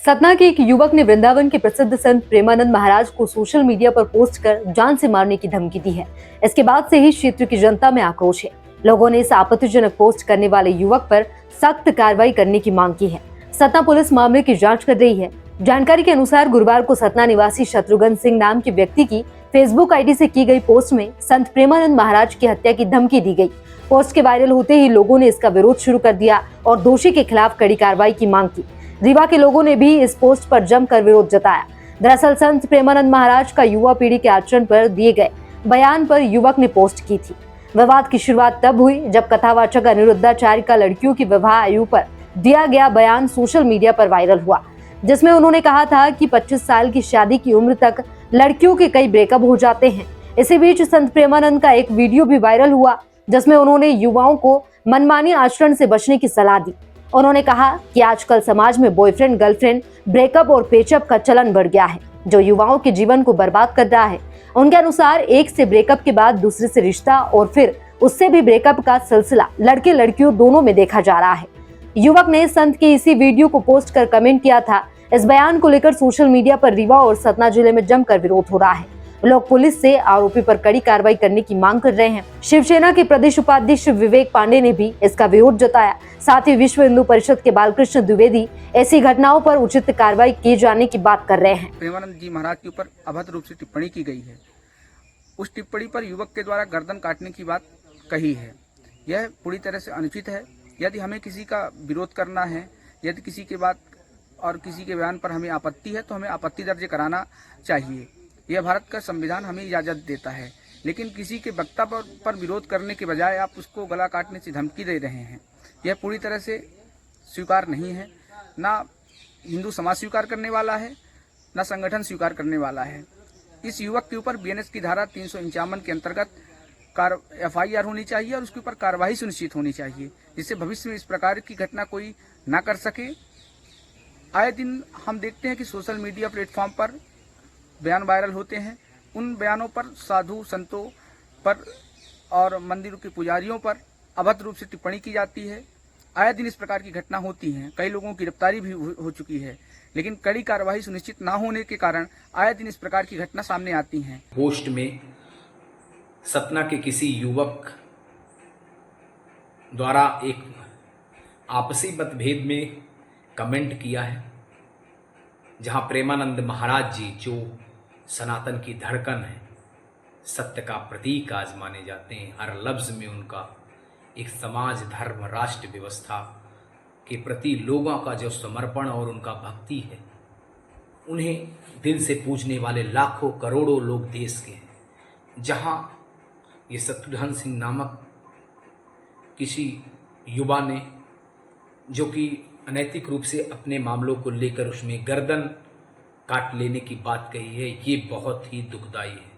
सतना के एक युवक ने वृंदावन के प्रसिद्ध संत प्रेमानंद महाराज को सोशल मीडिया पर पोस्ट कर जान से मारने की धमकी दी है। इसके बाद से ही क्षेत्र की जनता में आक्रोश है। लोगों ने इस आपत्तिजनक पोस्ट करने वाले युवक पर सख्त कार्रवाई करने की मांग की है। सतना पुलिस मामले की जांच कर रही है। जानकारी के अनुसार गुरुवार को सतना निवासी शत्रुघ्न सिंह नाम के व्यक्ति की फेसबुक आईडी से की गई पोस्ट में संत प्रेमानंद महाराज की हत्या की धमकी दी गई। पोस्ट के वायरल होते ही लोगों ने इसका विरोध शुरू कर दिया और दोषी के खिलाफ कड़ी कार्रवाई की मांग की। रीवा के लोगों ने भी इस पोस्ट पर जमकर विरोध जताया। दरअसल संत प्रेमानंद महाराज का युवा पीढ़ी के आचरण पर दिए गए बयान पर युवक ने पोस्ट की थी। विवाद की शुरुआत तब हुई जब कथावाचक अनिरुद्धाचार्य का लड़कियों की विवाह आयु पर दिया गया बयान सोशल मीडिया पर वायरल हुआ, जिसमें उन्होंने कहा था कि 25 साल की शादी की उम्र तक लड़कियों के कई ब्रेकअप हो जाते हैं। इसी बीच संत प्रेमानंद का एक वीडियो भी वायरल हुआ, जिसमें उन्होंने युवाओं को मनमानी आचरण से बचने की सलाह दी। उन्होंने कहा कि आजकल समाज में बॉयफ्रेंड गर्लफ्रेंड ब्रेकअप और पेचअप का चलन बढ़ गया है, जो युवाओं के जीवन को बर्बाद कर रहा है। उनके अनुसार एक से ब्रेकअप के बाद दूसरे से रिश्ता और फिर उससे भी ब्रेकअप का सिलसिला लड़के लड़कियों दोनों में देखा जा रहा है। युवक ने संत के इसी वीडियो को पोस्ट कर कमेंट किया था। इस बयान को लेकर सोशल मीडिया पर रीवा और सतना जिले में जमकर विरोध हो रहा है। लोग पुलिस से आरोपी पर कड़ी कार्रवाई करने की मांग कर रहे हैं। शिवसेना के प्रदेश उपाध्यक्ष विवेक पांडे ने भी इसका विरोध जताया। साथ ही विश्व हिंदू परिषद के बालकृष्ण द्विवेदी ऐसी घटनाओं पर उचित कार्रवाई किए जाने की बात कर रहे हैं। प्रेमानंद जी महाराज के ऊपर अभद्र रूप से टिप्पणी की गई है। उस टिप्पणी पर युवक के द्वारा गर्दन काटने की बात कही है। यह पूरी तरह से अनुचित है। यदि हमें किसी का विरोध करना है, यदि किसी के बात और किसी के बयान पर हमें आपत्ति है, तो हमें आपत्ति दर्ज कराना चाहिए। यह भारत का संविधान हमें इजाजत देता है। लेकिन किसी के वक्तव्य पर विरोध करने के बजाय आप उसको गला काटने से धमकी दे रहे हैं। यह पूरी तरह से स्वीकार नहीं है। ना हिंदू समाज स्वीकार करने वाला है, ना संगठन स्वीकार करने वाला है। इस युवक के ऊपर बीएनएस की धारा 351 के अंतर्गत FIR होनी चाहिए और उसके ऊपर कार्रवाई सुनिश्चित होनी चाहिए, जिससे भविष्य में इस प्रकार की घटना कोई ना कर सके। आए दिन हम देखते हैं कि सोशल मीडिया प्लेटफॉर्म पर बयान वायरल होते हैं। उन बयानों पर साधु संतों पर और मंदिरों के पुजारियों पर अभद्र रूप से टिप्पणी की जाती है। आए दिन इस प्रकार की घटना होती हैं। कई लोगों की गिरफ्तारी भी हो चुकी है, लेकिन कड़ी कार्रवाई सुनिश्चित ना होने के कारण आए दिन इस प्रकार की घटना सामने आती हैं। पोस्ट में सतना के किसी युवक द्वारा एक आपसी मतभेद में कमेंट किया है, जहां प्रेमानंद महाराज जी जो सनातन की धड़कन है, सत्य का प्रतीक आज माने जाते हैं। हर लफ्ज में उनका एक समाज धर्म राष्ट्र व्यवस्था के प्रति लोगों का जो समर्पण और उनका भक्ति है, उन्हें दिल से पूजने वाले लाखों करोड़ों लोग देश के हैं। जहां ये शत्रुघ्न सिंह नामक किसी युवा ने, जो कि अनैतिक रूप से अपने मामलों को लेकर उसमें गर्दन काट लेने की बात कही है, ये बहुत ही दुखदाई है।